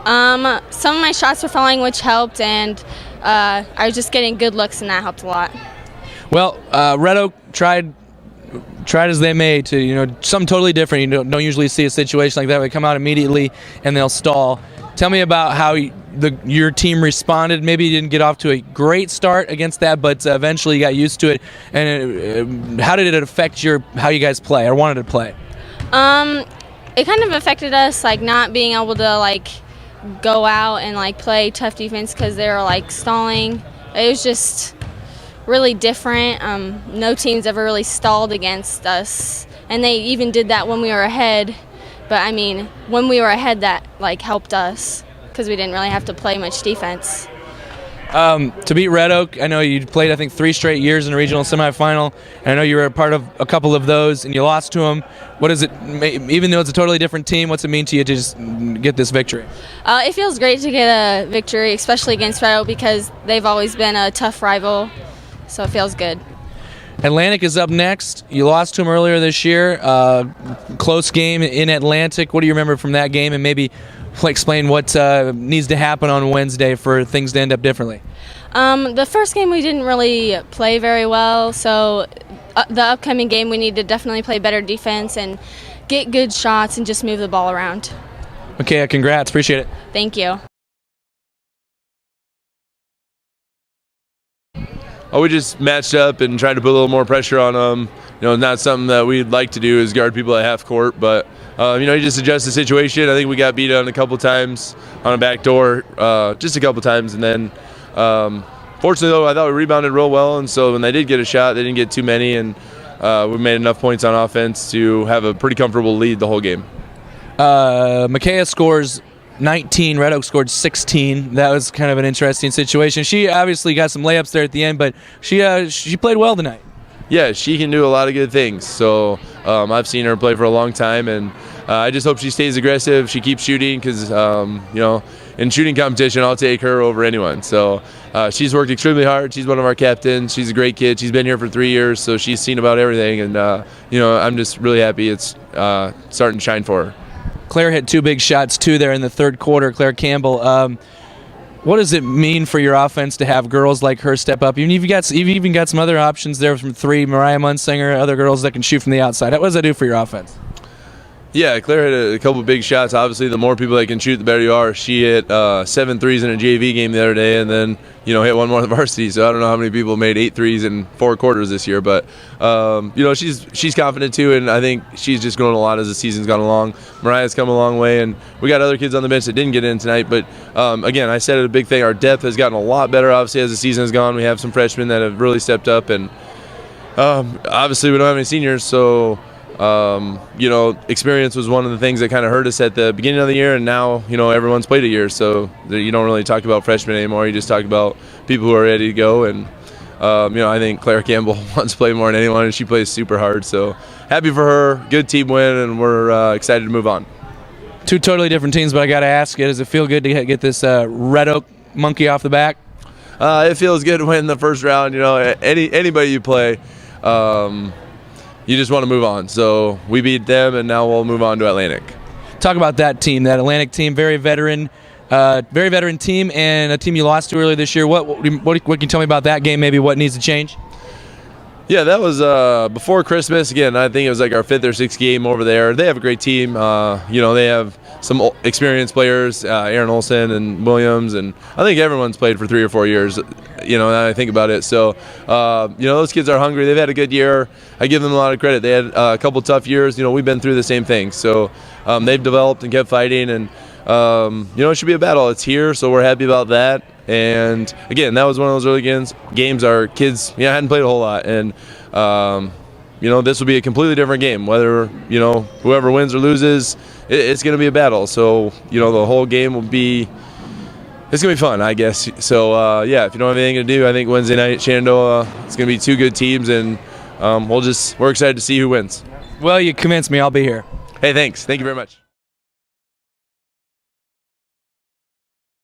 Some of my shots were falling, which helped, and I was just getting good looks, and that helped a lot. Well, Red Oak tried as they may to, something totally different. You don't usually see a situation like that. They come out immediately and they'll stall. Tell me about how your team responded. Maybe you didn't get off to a great start against that, but eventually you got used to it. And how did it affect how you guys play or wanted to play? It kind of affected us, not being able to go out and play tough defense because they were stalling. It was just really different. No team's ever really stalled against us, and they even did that when we were ahead. But I mean, when we were ahead, that helped us because we didn't really have to play much defense. To beat Red Oak, I know you played, I think, 3 straight years in a regional semifinal, and I know you were a part of a couple of those, and you lost to them. What is it, even though it's a totally different team, what's it mean to you to just get this victory? It feels great to get a victory, especially against Red Oak, because they've always been a tough rival, so it feels good. Atlantic is up next. You lost to them earlier this year. Close game in Atlantic. What do you remember from that game, and maybe explain what needs to happen on Wednesday for things to end up differently? The first game we didn't really play very well, so the upcoming game we need to definitely play better defense and get good shots and just move the ball around. Okay, congrats. Appreciate it. Thank you. We just matched up and tried to put a little more pressure on them. Not something that we'd like to do is guard people at half court, but you just adjust the situation. I think we got beat on a couple times on a back door, just a couple times, and then fortunately though, I thought we rebounded real well, and so when they did get a shot, they didn't get too many, and we made enough points on offense to have a pretty comfortable lead the whole game. McKaya scores 19, Red Oak scored 16. That was kind of an interesting situation. She obviously got some layups there at the end, but she played well tonight. Yeah, she can do a lot of good things. So I've seen her play for a long time, and I just hope she stays aggressive. She keeps shooting because, in shooting competition, I'll take her over anyone. So she's worked extremely hard. She's one of our captains. She's a great kid. She's been here for 3 years, so she's seen about everything. And, I'm just really happy it's starting to shine for her. Claire hit 2 big shots, too, there in the third quarter. Claire Campbell. What does it mean for your offense to have girls like her step up? You've even got some other options there from 3, Mariah Munsinger, other girls that can shoot from the outside. What does that do for your offense? Yeah, Claire hit a couple big shots. Obviously, the more people that can shoot, the better you are. She hit 7 threes in a JV game the other day, and then hit one more in the varsity. So I don't know how many people made 8 threes in 4 quarters this year, but she's confident too, and I think she's just grown a lot as the season's gone along. Mariah's come a long way, and we got other kids on the bench that didn't get in tonight. But again, I said it, a big thing. Our depth has gotten a lot better. Obviously, as the season has gone, we have some freshmen that have really stepped up, and obviously we don't have any seniors, so. Experience was one of the things that kind of hurt us at the beginning of the year, and now, everyone's played a year, so you don't really talk about freshmen anymore. You just talk about people who are ready to go, and, I think Claire Campbell wants to play more than anyone, and she plays super hard, so happy for her. Good team win, and we're excited to move on. 2 totally different teams, but I got to ask you, does it feel good to get this Red Oak monkey off the back? It feels good to win the first round. Anybody you play, you just want to move on. So we beat them, and now we'll move on to Atlantic. Talk about that team, that Atlantic team, very veteran team, and a team you lost to earlier this year. What can you tell me about that game, maybe what needs to change? Yeah, that was before Christmas. Again, I think it was our 5th or 6th game over there. They have a great team. They have some experienced players, Aaron Olson and Williams, and I think everyone's played for 3 or 4 years, now I think about it. So, those kids are hungry. They've had a good year. I give them a lot of credit. They had a couple tough years. We've been through the same thing. So they've developed and kept fighting, and, it should be a battle. It's here, so we're happy about that. And again, that was one of those early games our kids hadn't played a whole lot, and this will be a completely different game. Whether whoever wins or loses, it's going to be a battle. So the whole game will be. It's going to be fun, I guess. So if you don't have anything to do, I think Wednesday night Shenandoah, it's going to be 2 good teams, and we're excited to see who wins. Well, you convinced me. I'll be here. Hey, thanks. Thank you very much.